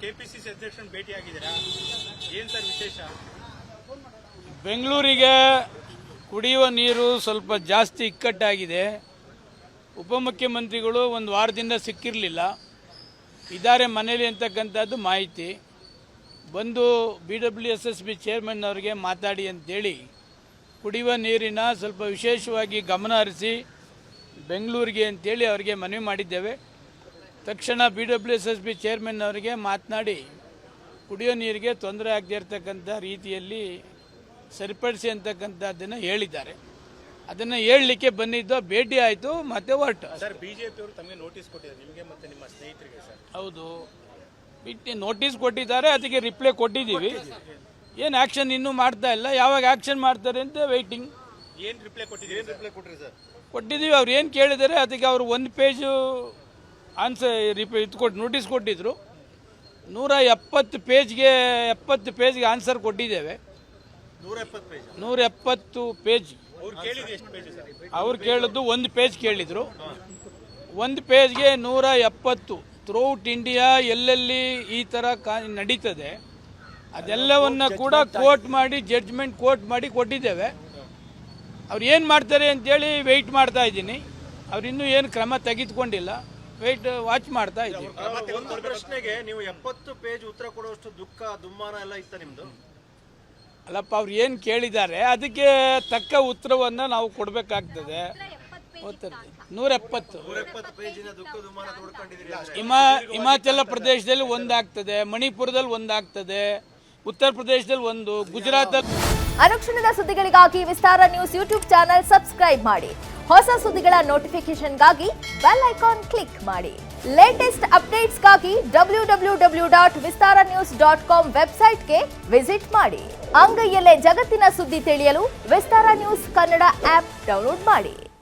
KPCC ಅಧ್ಯಕ್ಷರನ್ನು ಭೇಟಿಯಾಗಿದ್ದೀರಾ, ಏನು sir ವಿಶೇಷ? ಬೆಂಗಳೂರಿಗೆ ಕುಡಿಯುವ ನೀರು ಸ್ವಲ್ಪ ಜಾಸ್ತಿ ಇಕ್ಕಟ್ಟಾಗಿದೆ. ಉಪಮುಖ್ಯಮಂತ್ರಿಗಳು ಒಂದು ವಾರದಿಂದ ಸಿಕ್ಕಿರಲಿಲ್ಲ, ಇದ್ದಾರೆ ಮನೇಲಿ ಅಂತಕ್ಕಂಥದ್ದು ಮಾಹಿತಿ. ಬಂದು BWSSB ಚೇರ್ಮನ್ ಅವರಿಗೆ ಮಾತಾಡಿ ಅಂತೇಳಿ ಕುಡಿಯುವ ನೀರಿನ ಸ್ವಲ್ಪ ವಿಶೇಷವಾಗಿ ಗಮನ ಹರಿಸಿ ಬೆಂಗಳೂರಿಗೆ ಅಂತೇಳಿ ಅವರಿಗೆ ಮನವಿ ಮಾಡಿದ್ದೇವೆ. ತಕ್ಷಣ BWSSB ಚೇರ್ಮನ್ ಅವರಿಗೆ ಮಾತನಾಡಿ ಕುಡಿಯೋ ನೀರಿಗೆ ತೊಂದರೆ ಆಗದೇ ಇರತಕ್ಕಂಥ ರೀತಿಯಲ್ಲಿ ಸರಿಪಡಿಸಿ ಅಂತಕ್ಕಂಥದ್ದನ್ನು ಹೇಳಿದ್ದಾರೆ. ಅದನ್ನು ಹೇಳಲಿಕ್ಕೆ ಬಂದಿದ್ದು, ಭೇಟಿ ಆಯಿತು, ಮತ್ತೆ ಹೊರಟು. ಸರ್, ಬಿಜೆಪಿ ಅವರು ತಮಗೆ ನೋಟಿಸ್ ಕೊಟ್ಟಿದ್ದಾರೆ, ನಿಮಗೆ ಮತ್ತು ನಿಮ್ಮ ಸ್ನೇಹಿತರಿಗೆ ಸರ್? ಹೌದು, ನೋಟಿಸ್ ಕೊಟ್ಟಿದ್ದಾರೆ, ಅದಕ್ಕೆ ರಿಪ್ಲೈ ಕೊಟ್ಟಿದ್ದೀವಿ. ಏನು ಆ್ಯಕ್ಷನ್ ಇನ್ನೂ ಮಾಡ್ತಾ ಇಲ್ಲ, ಯಾವಾಗ ಆ್ಯಕ್ಷನ್ ಮಾಡ್ತಾರೆ ಅಂತ ವೆಯ್ಟಿಂಗ್. ಏನು ರಿಪ್ಲೈ ಕೊಟ್ಟಿದ್ದೀರಿ? ಕೊಟ್ಟಿರಿ ಸರ್? ಕೊಟ್ಟಿದ್ದೀವಿ. ಅವ್ರು ಏನು ಕೇಳಿದ್ದಾರೆ ಅದಕ್ಕೆ ಅವರು 1 ಪೇಜು ಆನ್ಸರ್ ಕೊಟ್ಟು ನೋಟಿಸ್ ಕೊಟ್ಟಿದ್ರು. 170 ಪೇಜ್ಗೆ ಆನ್ಸರ್ ಕೊಟ್ಟಿದ್ದೇವೆ. 170 ಪೇಜ್. ಅವ್ರು ಕೇಳಿದ್ದು 1 ಪೇಜ್ ಕೇಳಿದರು. 1 ಪೇಜ್ಗೆ 170. ಥ್ರೂಔಟ್ ಇಂಡಿಯಾ ಎಲ್ಲೆಲ್ಲಿ ಈ ಥರ ನಡೀತದೆ ಅದೆಲ್ಲವನ್ನು ಕೂಡ ಕೋಟ್ ಮಾಡಿ, ಜಡ್ಜ್ಮೆಂಟ್ ಕೋಟ್ ಮಾಡಿ ಕೊಟ್ಟಿದ್ದೇವೆ. ಅವ್ರು ಏನು ಮಾಡ್ತಾರೆ ಅಂತೇಳಿ ವೆಯ್ಟ್ ಮಾಡ್ತಾ ಇದ್ದೀನಿ. ಅವ್ರು ಇನ್ನೂ ಏನು ಕ್ರಮ ತೆಗೆದುಕೊಂಡಿಲ್ಲ, ವಾಚ್ ಮಾಡ್ತಾ ಇದ್ದೀವಿ. ಒಂದು ಪ್ರಶ್ನೆಗೆ ನೀವು 70 ಪೇಜ್ ಉತ್ತರ ಕೊಡುವಷ್ಟು ದುಃಖ ದುಮ್ಮಾನ ಎಲ್ಲ ಇತ್ತ ನಿಮ್ದು? ಅಲ್ಲಪ್ಪ, ಅವ್ರು ಏನು ಕೇಳಿದ್ದಾರೆ ಅದಕ್ಕೆ ತಕ್ಕ ಉತ್ತರವನ್ನು ನಾವು ಕೊಡಬೇಕಾಗ್ತದೆ. 170 ಪೇಜಿನ ದುಃಖ ದುಮ್ಮಾನ ತೋಡ್ಕೊಂಡಿದ್ದೀರಿ. ಹಿಮಾಚಲ ಪ್ರದೇಶದಲ್ಲಿ 1 ಆಗ್ತದೆ, ಮಣಿಪುರದಲ್ಲಿ 1 ಆಗ್ತದೆ, ಉತ್ತರ ಪ್ರದೇಶದಲ್ಲಿ 1, ಗುಜರಾತಲ್ಲಿ. ಅನುಕ್ಷಣದ ಸುದ್ದಿಗಳಿಗಾಗಿ ವಿಸ್ತಾರ ನ್ಯೂಸ್ ಯೂಟ್ಯೂಬ್ ಚಾನೆಲ್ ಸಬ್ಸ್ಕ್ರೈಬ್ ಮಾಡಿ. ಹೊಸ ಸುದ್ದಿಗಳ ನೋಟಿಫಿಕೇಶನ್ಗಾಗಿ ಬೆಲ್ ಐಕಾನ್ ಕ್ಲಿಕ್ ಮಾಡಿ. ಲೇಟೆಸ್ಟ್ ಅಪ್ಡೇಟ್ಸ್ಗಾಗಿ www.vistaranews.com ವೆಬ್ಸೈಟ್ಗೆ ವಿಸಿಟ್ ಮಾಡಿ. ಅಂಗೈಯಲ್ಲೇ ಜಗತ್ತಿನ ಸುದ್ದಿ ತಿಳಿಯಲು ವಿಸ್ತಾರ ನ್ಯೂಸ್ ಕನ್ನಡ ಆಪ್ ಡೌನ್ಲೋಡ್ ಮಾಡಿ.